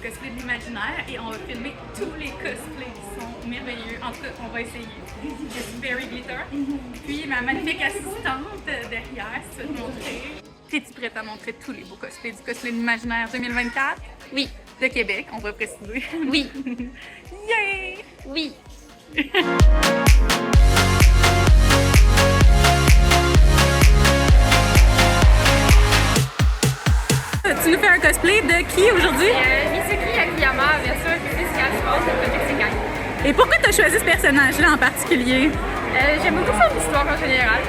cosplay de l'imaginaire et on va filmer tous les cosplays qui sont merveilleux. En tout cas, on va essayer. It's very glitter. Puis ma magnifique assistante derrière, si tu veux te montrer. Es-tu prête à montrer tous les beaux cosplays du cosplay de l'imaginaire 2024? Oui. De Québec, on va préciser. Oui. Yay! Oui. Tu nous fais un cosplay de qui aujourd'hui? Mitsuki Akiyama, bien sûr, c'est Sky Sports de Project Sekai. Et pourquoi tu as choisi ce personnage-là en particulier? J'aime beaucoup son histoire en général.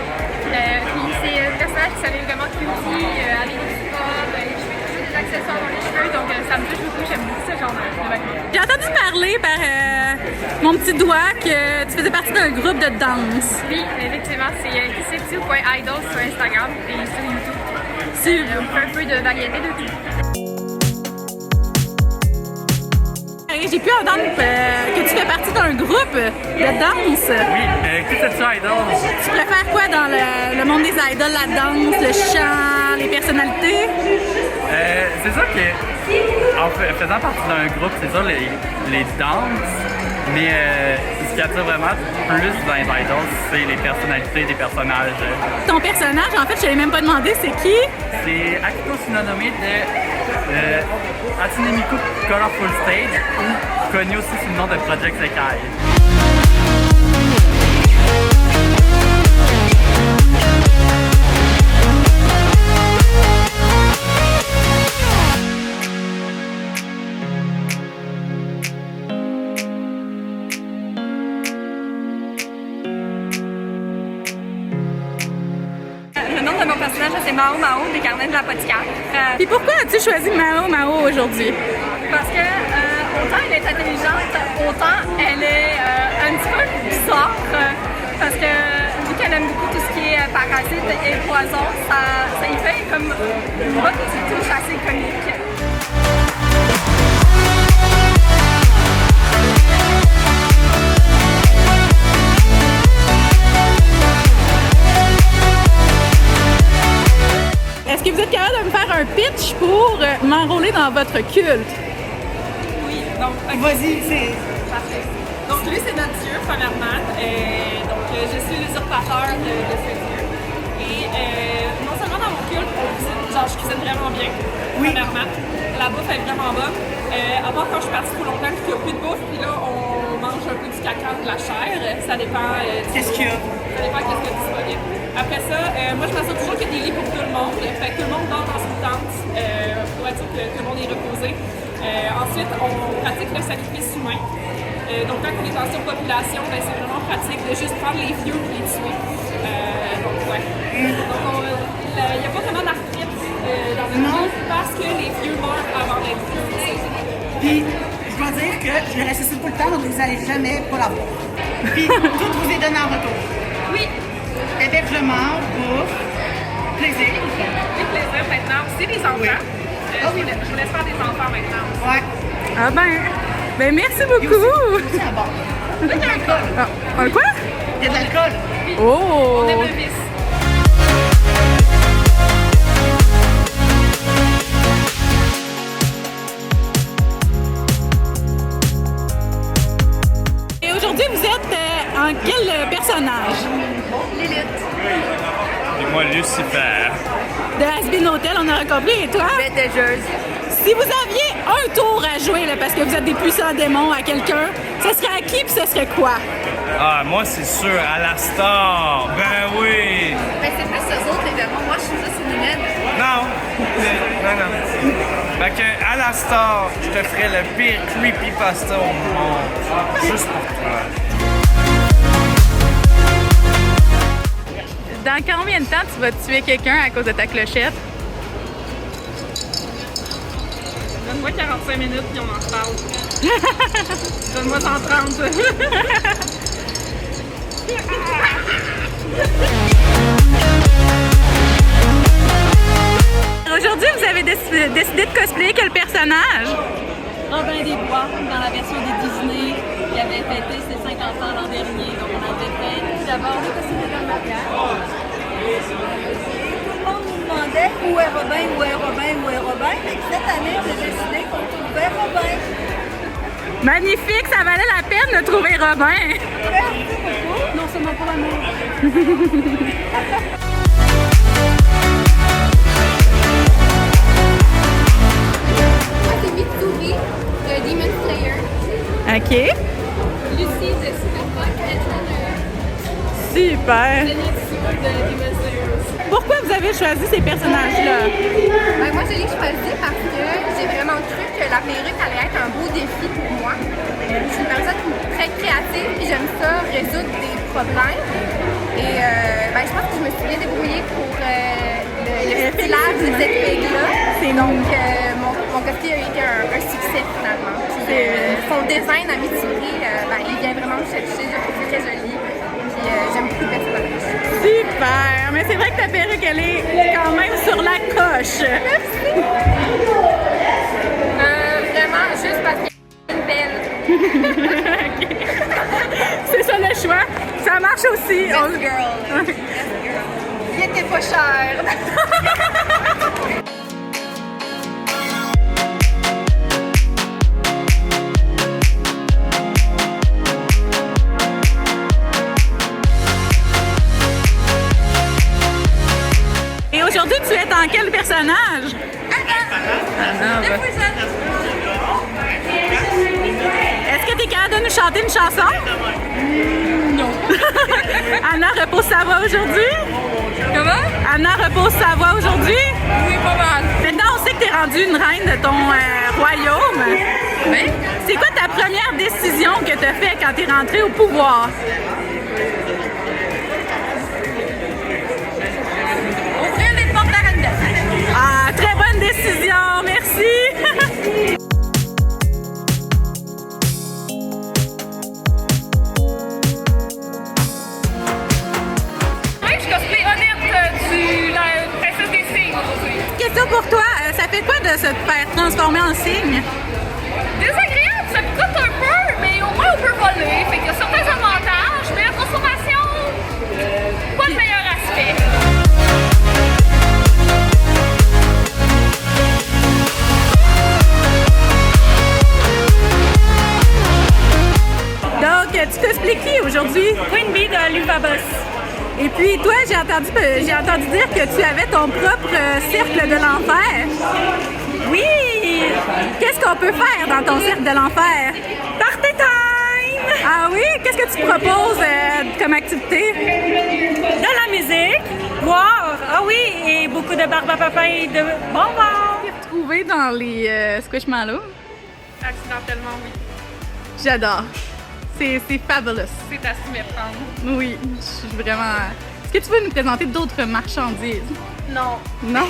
Puis c'est un personnage qui s'appelle vraiment cutie, avec des robes, les cheveux, toujours des accessoires dans les cheveux, donc ça me touche beaucoup, j'aime beaucoup ce genre de vêtements. J'ai entendu parler par mon petit doigt que tu faisais partie d'un groupe de danse. Oui, effectivement, c'est kisetsu.idol sur Instagram et sur YouTube. On fait un peu de variété de tout. J'ai pu entendre que tu fais partie d'un groupe de danse. Oui, Kisetsu Idol. Tu préfères quoi dans le monde des idoles? La danse, le chant, les personnalités? C'est sûr que, en faisant partie d'un groupe, c'est sûr les danses, mais ce qui attire vraiment plus dans les idols, c'est les personnalités des personnages. Ton personnage, en fait, je t'avais même pas demandé, c'est qui? C'est Akito Shinonome de Hatsune Miku Colorful Stage, ou connu aussi sous le nom de Project Sekai. Le nom de mon personnage, c'est Mao Mao des Carnets de l'apothicaire. Puis pourquoi as-tu choisi Mao Mao aujourd'hui? Parce que autant elle est intelligente, autant elle est un petit peu bizarre. Parce que vu qu'elle aime beaucoup tout ce qui est parasites et poison, ça y fait comme une bonne petite touche assez comique. Est-ce que vous êtes capable de me faire un pitch pour m'enrôler dans votre culte? Oui, donc vas-y, c'est parfait. Donc lui, c'est notre dieu, premièrement. Je suis l'usurpateur de ce dieu. Et non seulement dans mon culte, je cuisine vraiment bien, premièrement. La bouffe est vraiment bonne. À part quand je suis partie pour longtemps et qu'il n'y a plus de bouffe, puis là, on mange un peu du caca, de la chair. Ça dépend. Qu'est-ce qu'il y a? Ça dépend qu'est-ce que tu disponible. Après ça, moi je m'assure toujours qu'il y a des lits pour tout le monde. Fait que tout le monde dort dans une tente pour être sûr que tout le monde est reposé. Ensuite, on pratique le sacrifice humain. Donc quand on est en surpopulation, c'est vraiment pratique de juste prendre les vieux et les tuer. Donc ouais. Donc il n'y a pas vraiment d'arthrite dans le monde parce que les vieux meurent avant d'être vieux. Puis, je dois dire que je le ressuscite tout le temps, donc vous n'allez jamais pas l'avoir. Puis, tout vous est donné en retour. Oui, Hébergement, bouffe, plaisir. les plaisirs maintenant. C'est des enfants. Je vous laisse faire des enfants maintenant. Ouais. Ah ben merci Et aussi, beaucoup! aussi à bord. Il y a l'alcool. Ah, quoi? Il y a de l'alcool. Oh! On aime le vice. Et aujourd'hui, vous êtes en quel personnage? Lilith. Et moi, Lucifer. De Has-Been Hotel, on aura compris. Et toi? Bétégeuse. Si vous aviez un tour à jouer, là, parce que vous êtes des puissants démons à quelqu'un, ce serait à qui puis ce serait quoi? Ah, moi, c'est sûr, Alastor. Ben oui. Mais c'est plus eux autres, les démons. Moi, je suis juste une humaine. Non. Non. Fait que, Alastor, je te ferai le pire creepypasta au monde. Juste pour toi. Dans combien de temps tu vas tuer quelqu'un à cause de ta clochette? Donne-moi 45 minutes puis on en reparle. Donne-moi 130. Aujourd'hui, vous avez décidé de cosplayer quel personnage? Robin des Bois, dans la version des Disney, il avait fêté ses 50 ans l'an dernier. Donc on avait fait tout d'abord le costume de Dame Margaret. Tout le monde nous demandait où est Robin, où est Robin, où est Robin. Fait que cette année, on a décidé qu'on trouvait Robin. Magnifique, ça valait la peine de trouver Robin. Merci beaucoup. Non seulement pour l'amour. Moi, c'est Mitsuri de Demon Slayer. OK. Lucie de Superpunk. Et Super. Jenny de Demon Slayer aussi. Pourquoi vous avez choisi ces personnages-là? Ben, moi, je l'ai choisi parce que j'ai vraiment cru que la perruque allait être un beau défi pour moi. Je suis une personne très créative et j'aime ça résoudre des problèmes. Et ben, je pense que je me suis bien débrouillée pour le stylage de cette pig-là. Donc, mon costume a été un succès finalement. Puis, son design à Mitsuri, ben, il vient vraiment me chercher. Je trouve ça très joli. Puis, j'aime beaucoup le personnage. Super! Mais c'est vrai que ta perruque, elle est quand même sur la coche. Merci! Vraiment, juste parce qu'elle est belle. OK. C'est ça le choix. Ça marche aussi. Best girl. Il était pas cher. Et aujourd'hui, tu es en quel personnage? Anna. Est-ce que tu es capable de nous chanter une chanson? Non. Anna repose sa voix aujourd'hui? Comment? Anna repose sa voix aujourd'hui? Oui, pas mal. Maintenant, on sait que tu es rendue une reine de ton royaume. Oui. C'est quoi ta première décision que tu as faite quand tu es rentrée au pouvoir? Ouvrir les portes d'Arendelle. Ah, très bonne décision, merci. Question pour toi, ça fait quoi de se faire transformer en cygne? Désagréable, ça me coûte un peu, mais au moins on peut voler. Fait qu'il y a certains avantages, mais la transformation, pas le meilleur aspect. Donc, tu t'expliques qui aujourd'hui? Queen Bee de Luvabos. Et puis, toi, j'ai entendu dire que tu avais ton propre cercle de l'enfer. Oui! Qu'est-ce qu'on peut faire dans ton cercle de l'enfer? Party time! Ah oui? Qu'est-ce que tu proposes comme activité? De la musique, boire, ah oui, et beaucoup de barbe à papa et de bonbons. Qu'est-ce que tu as trouvé dans les Squishmallows? Accidentellement, oui. J'adore. C'est fabulous. C'est à s'y méprendre. Oui, je suis vraiment... Est-ce que tu veux nous présenter d'autres marchandises? Non. Non?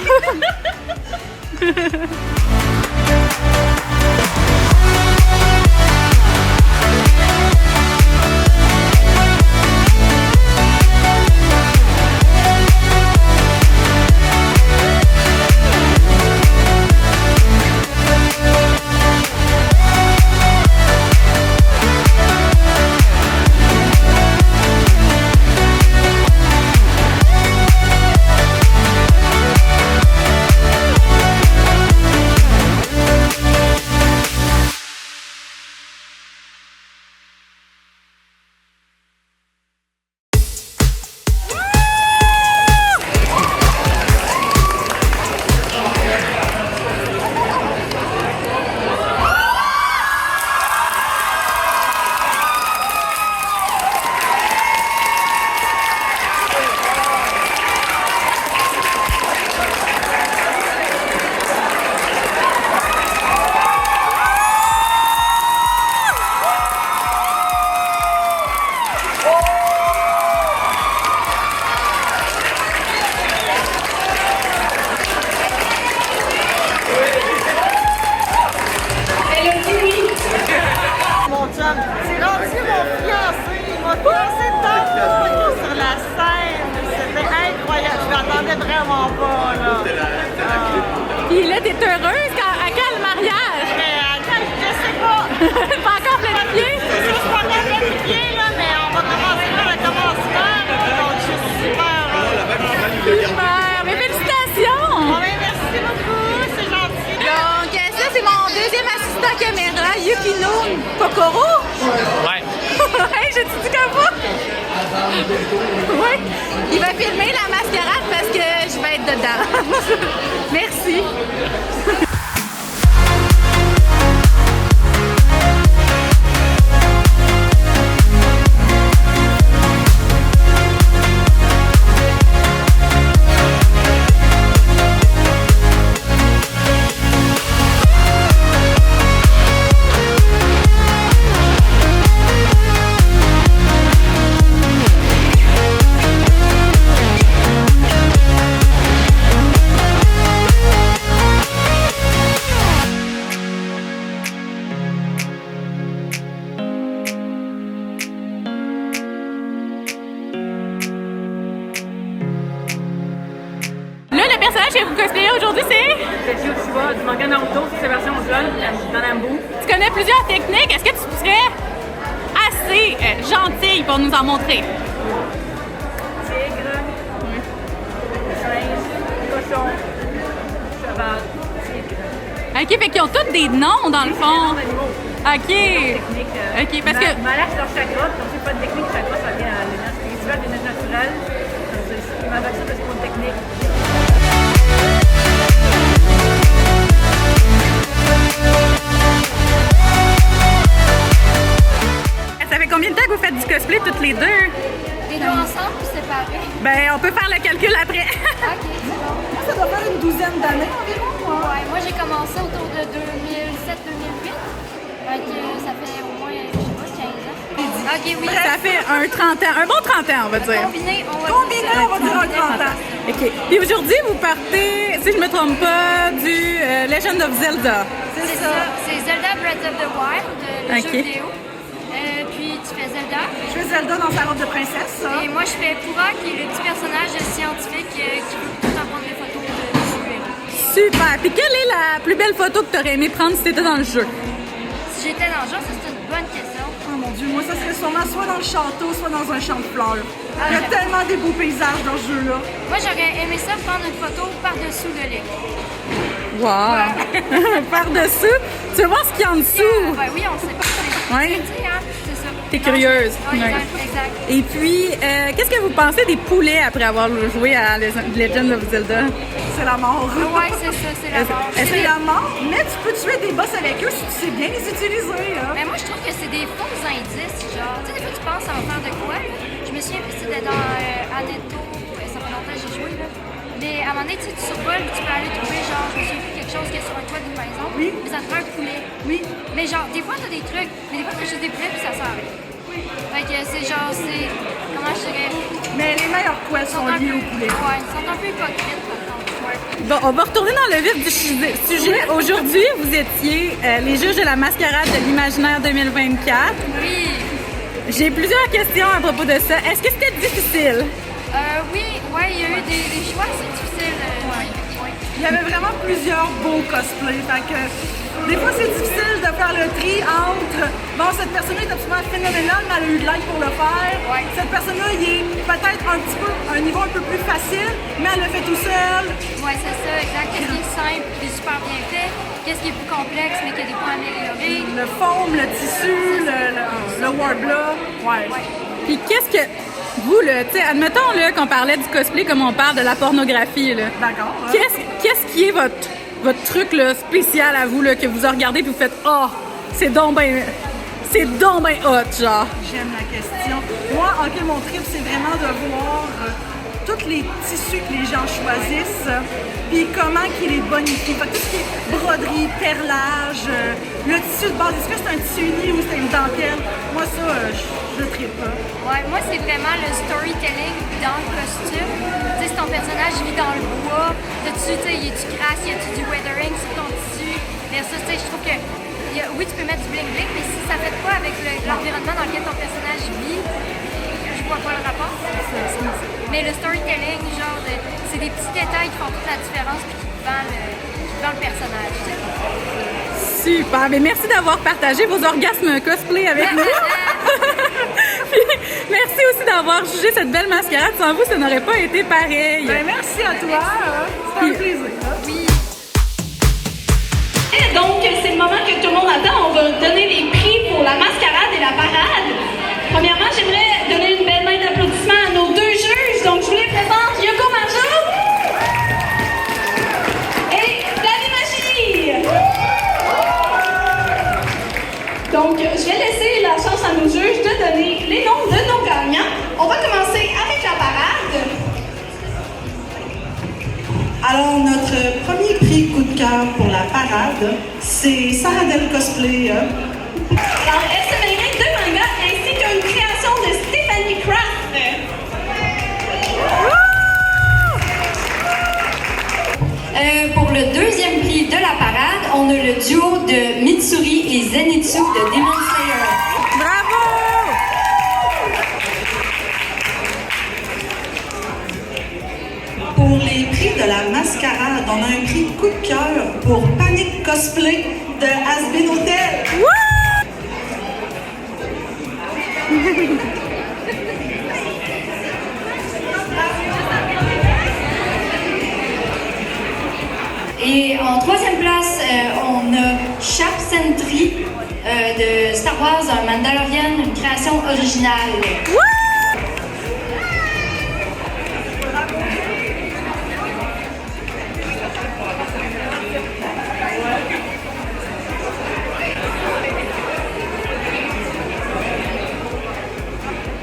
C'est rendu mon fiancé. Il m'a fiancé tantôt sur la scène. C'était incroyable. Je m'attendais vraiment pas, là. Puis là, t'es heureuse à quel mariage? Je sais pas. Pas encore planifié? C'est juste pas encore planifié, là, mais on va commencer par le commencement. Donc, je suis super heureuse. Super! Mais félicitations! Kokoro? Ouais. Hey, j'ai dit Kava? Oui. Il va filmer la mascarade parce que je vais être dedans. Merci. Le personnage que vous cosplayez aujourd'hui, c'est? Tetsuo Shiba du manga Naruto, c'est sa version jeune, dans Nambu. Tu connais plusieurs techniques. Est-ce que tu serais assez gentille pour nous en montrer? Tigre, singe, cochon, cheval, tigre. OK, fait qu'ils ont tous des noms dans le fond. OK. Technique. OK, parce que... Malaxe leur chakra, donc c'est pas de technique, chakra, ça vient à l'énergie spirituelle, l'énergie naturelle. C'est ma version de ce mot technique. Ça fait combien de temps que vous faites du cosplay toutes les deux? Les deux ensemble ou séparés? Ben, on peut faire le calcul après. Ok, c'est bon. Ça doit faire une douzaine d'années environ, moi. Ouais, moi j'ai commencé autour de 2007-2008. Ça fait au moins, je sais pas, 15 ans. Ok, oui. Ça fait un 30 ans, un bon 30 ans, on va dire. Combiné, on va dire un 30 ans. OK. Et aujourd'hui, vous partez, si je me trompe pas, du Legend of Zelda. C'est ça. C'est Zelda Breath of the Wild, le Ok. jeu vidéo. Puis tu fais Zelda. Je fais Zelda dans sa robe de princesse, ça. Et moi je fais Pura, qui est le petit personnage scientifique qui veut tout le temps prendre des photos de super-héros. Super. Puis quelle est la plus belle photo que tu aurais aimé prendre si tu étais dans le jeu? Si j'étais dans le jeu, ça c'est une bonne question. Oh mon Dieu, moi, ça serait sûrement soit dans le château, soit dans un champ de fleurs. Ah, Il y a j'aime. tellement des beaux paysages dans ce jeu-là. Moi j'aurais aimé ça prendre une photo par-dessous le lit. Wow! Par-dessous. Tu veux voir ce qu'il y a en dessous? Ben oui, on sait pas. Ouais. Tu sais, hein, c'est ça. T'es curieuse. Oui, Ouais. exact. Et puis, qu'est-ce que vous pensez des poulets après avoir joué à Legend of Zelda? C'est la mort. Ouais, c'est ça, c'est la mort. C'est la mort, mais tu peux tuer des boss avec eux si tu sais bien les utiliser. Hein. Mais moi, je trouve que c'est des faux indices, genre, tu sais, des fois, tu penses en faire de quoi, là. Je me souviens, c'était dans Anetto, ça fait longtemps que j'ai joué, là. Mais à un moment donné, tu sais, tu survoles, puis tu peux aller trouver, genre, je me souviens plus quelque chose qui est sur un toit d'une maison, Oui. mais ça te fait un poulet. Oui. Mais genre, des fois, t'as des trucs, mais des fois, t'as juste des poulets, puis ça sert à rien. Fait que c'est genre, c'est, comment je dirais, Mais les meilleurs quests sont liés au poulet. Ouais, ils sont un peu hypocrites, par contre. Ouais. Bon, on va retourner dans le vif du sujet. Aujourd'hui, vous étiez les juges de la mascarade de l'imaginaire 2024. Oui. J'ai plusieurs questions à propos de ça. Est-ce que c'était difficile? Oui, ouais, il y a eu des choix assez difficiles. Ouais. Il y avait vraiment plusieurs beaux cosplays. Fait que des fois, c'est difficile de faire le tri entre bon, cette personne-là est absolument phénoménale, mais elle a eu de l'aide pour le faire. Ouais. Cette personne-là, il est peut-être un niveau un peu plus facile, mais elle le fait tout seul. Ouais, c'est ça, exact. Qu'est-ce qui est simple et super bien fait? Qu'est-ce qui est plus complexe mais qui a des points améliorés? Le foam, le tissu, le warbler. Ouais. Puis qu'est-ce que vous, là, tu sais, admettons là, qu'on parlait du cosplay comme on parle de la pornographie, là. D'accord. Hein? Qu'est-ce qui est votre truc là, spécial à vous, là, que vous regardez et vous faites « Ah, c'est donc ben hot, genre! » J'aime la question. Moi, OK, mon trip, c'est vraiment de voir tous les tissus que les gens choisissent, puis comment qu'ils les bonifient. Fait que tout ce qui est broderie, perlage, le tissu de base, est-ce que c'est un tissu uni ou c'est une dentelle? Moi, ça, je trippe pas. Ouais, moi, c'est vraiment le storytelling dans le costume. Tu sais, si ton personnage vit dans le bois, dessus, tu sais, y a-tu crasse, y a-tu du weathering sur ton tissu? Mais ça, tu sais, je trouve que oui, tu peux mettre du bling-bling, mais si ça ne fait pas avec l'environnement dans lequel ton personnage vit, je vois pas le rapport. Mais le storytelling, genre, c'est des petits détails qui font toute la différence et qui vendent le personnage. Tu sais. Super! Mais merci d'avoir partagé vos orgasmes cosplay avec nous. Puis, merci aussi d'avoir jugé cette belle mascarade. Sans vous, ça n'aurait pas été pareil. Ben, merci à toi. C'était un plaisir. Oui. Et donc, c'est le moment que tout le monde attend. On va donner les prix pour pour la mascarade et la parade. Premièrement, j'aimerais donner une belle main d'applaudissement à nos deux juges. Donc, je vous les présente Yoko Majo et Flavie Magie. Donc, je vais laisser la chance à nos juges de donner les noms de nos gagnants. On va commencer avec la parade. Alors, notre premier prix coup de cœur pour la parade, c'est Sarah Del Cosplay. Alors, elle se mérite 2 mangas ainsi qu'une création de Stephanie Kraft. Pour le deuxième prix de la parade, on a le duo de Mitsuri et Zenitsu de Demon Slayer. Bravo! Pour les prix de la mascarade, on a un prix coup de cœur pour Panic Cosplay de Asbin Hotel. Et en troisième place, on a Sharp Sentry de Star Wars, un Mandalorian, une création originale.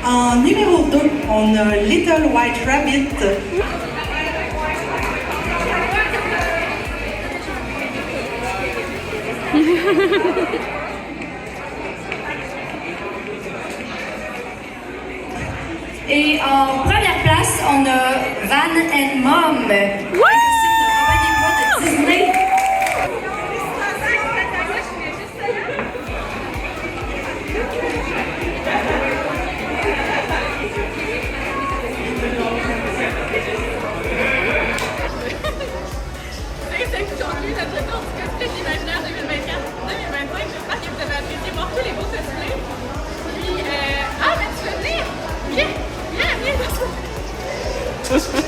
En numéro 2, on a Little White Rabbit. Et en première place, on a Van and Mom, un costume de Robin des Bois de Disney. C'est aujourd'hui notre tour du cosplay de l'imaginaire 2024-2025. J'espère que vous avez apprécié voir tous les beaux cosplays. Puis, mais tu veux venir? Viens, viens, viens.